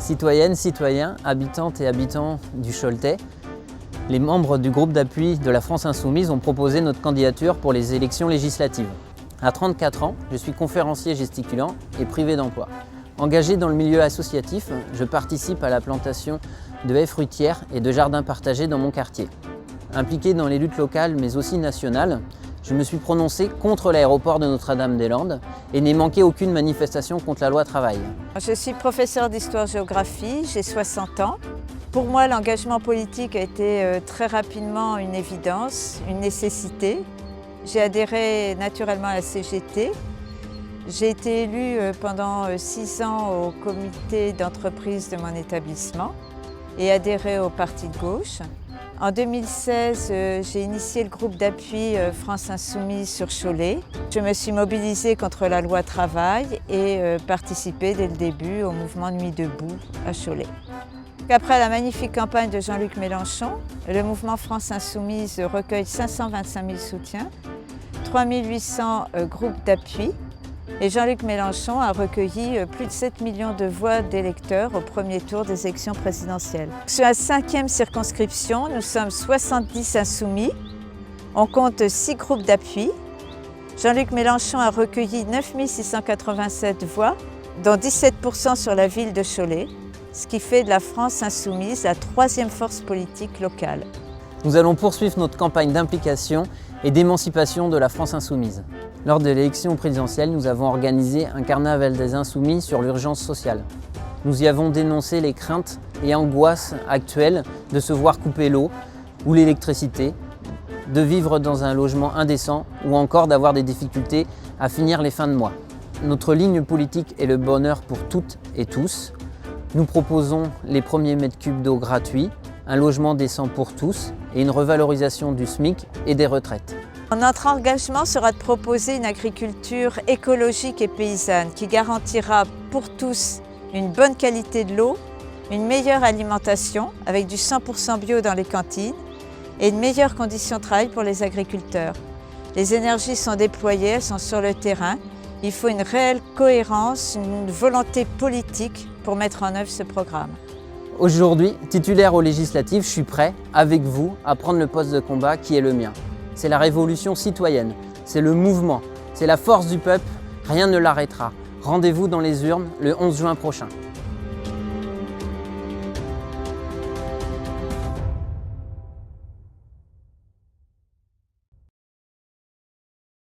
Citoyennes, citoyens, habitantes et habitants du Choletais, les membres du groupe d'appui de la France Insoumise ont proposé notre candidature pour les élections législatives. À 34 ans, je suis conférencier gesticulant et privé d'emploi. Engagé dans le milieu associatif, je participe à la plantation de haies fruitières et de jardins partagés dans mon quartier. Impliqué dans les luttes locales mais aussi nationales, je me suis prononcé contre l'aéroport de Notre-Dame-des-Landes et n'ai manqué aucune manifestation contre la loi travail. Je suis professeure d'histoire-géographie, j'ai 60 ans. Pour moi, l'engagement politique a été très rapidement une évidence, une nécessité. J'ai adhéré naturellement à la CGT. J'ai été élue pendant 6 ans au comité d'entreprise de mon établissement et adhéré au parti de gauche. En 2016, j'ai initié le groupe d'appui France Insoumise sur Cholet. Je me suis mobilisée contre la loi travail et participé dès le début au mouvement Nuit debout à Cholet. Après la magnifique campagne de Jean-Luc Mélenchon, le mouvement France Insoumise recueille 525 000 soutiens, 3 800 groupes d'appui. Et Jean-Luc Mélenchon a recueilli plus de 7 millions de voix d'électeurs au premier tour des élections présidentielles. Sur la 5e circonscription, nous sommes 70 insoumis. On compte 6 groupes d'appui. Jean-Luc Mélenchon a recueilli 9 687 voix, dont 17% sur la ville de Cholet, ce qui fait de la France Insoumise la 3e force politique locale. Nous allons poursuivre notre campagne d'implication et d'émancipation de la France Insoumise. Lors de l'élection présidentielle, nous avons organisé un carnaval des Insoumis sur l'urgence sociale. Nous y avons dénoncé les craintes et angoisses actuelles de se voir couper l'eau ou l'électricité, de vivre dans un logement indécent ou encore d'avoir des difficultés à finir les fins de mois. Notre ligne politique est le bonheur pour toutes et tous. Nous proposons les premiers mètres cubes d'eau gratuits, un logement décent pour tous et une revalorisation du SMIC et des retraites. Notre engagement sera de proposer une agriculture écologique et paysanne qui garantira pour tous une bonne qualité de l'eau, une meilleure alimentation avec du 100% bio dans les cantines et de meilleures conditions de travail pour les agriculteurs. Les énergies sont déployées, elles sont sur le terrain. Il faut une réelle cohérence, une volonté politique pour mettre en œuvre ce programme. Aujourd'hui, titulaire aux législatives, je suis prêt, avec vous, à prendre le poste de combat qui est le mien. C'est la révolution citoyenne, c'est le mouvement, c'est la force du peuple, rien ne l'arrêtera. Rendez-vous dans les urnes le 11 juin prochain.